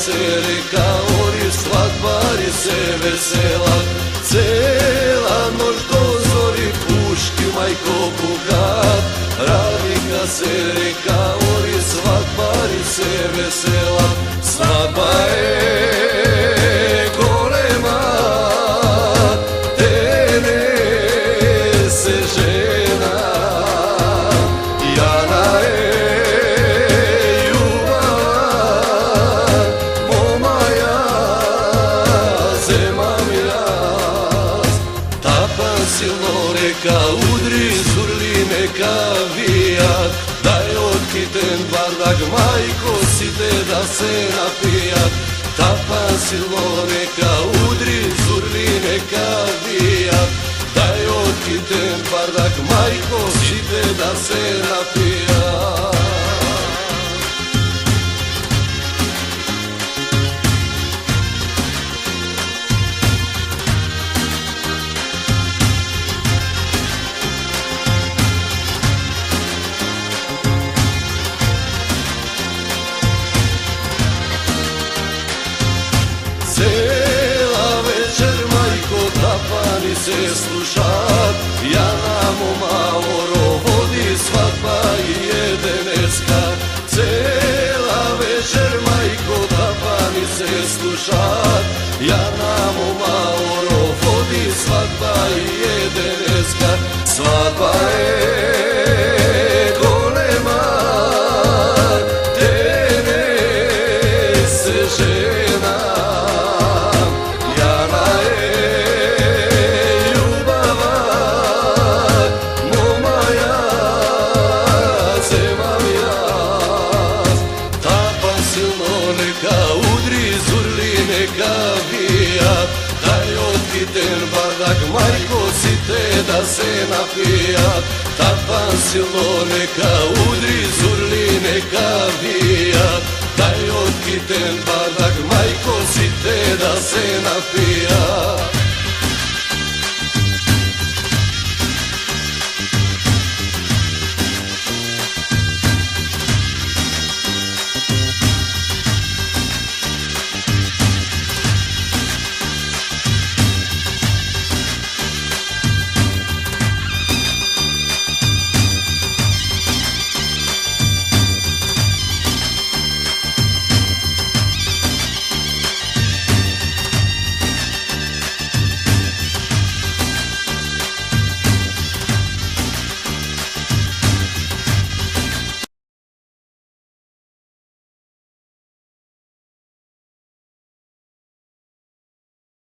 se reka ori, svadbari se vesela. Cela noć do zori puški majko pukat, radika se reka ori, svadbari se vesela. Svadba je golema, se žena, Jana je ljubav, moma ja, zemam jas. Tapan silno reka udri, zurli neka vijat, daj otkiten bardak, majko site da se napijat. Tapan silno reka udri, zurli neka vijat, daj otkiten bardak, majko site da se napijat. Cela večer majko tapani se slušat, Jana moma oro vodi, svadba i jedeneska. Cela večer majko tapani se slušat, Jana moma oro vodi, svadba i jedeneska. Svadba je golema, se žena, Jana je ljubav, moma ja, zemam jas. Tapan silno neka udri, zurli neka vijat, daj otkiten bardak, majko site da se napijat. Tapan silno neka udri, zurli neka vijat, daj otkiten bardak, majko site da se napijat.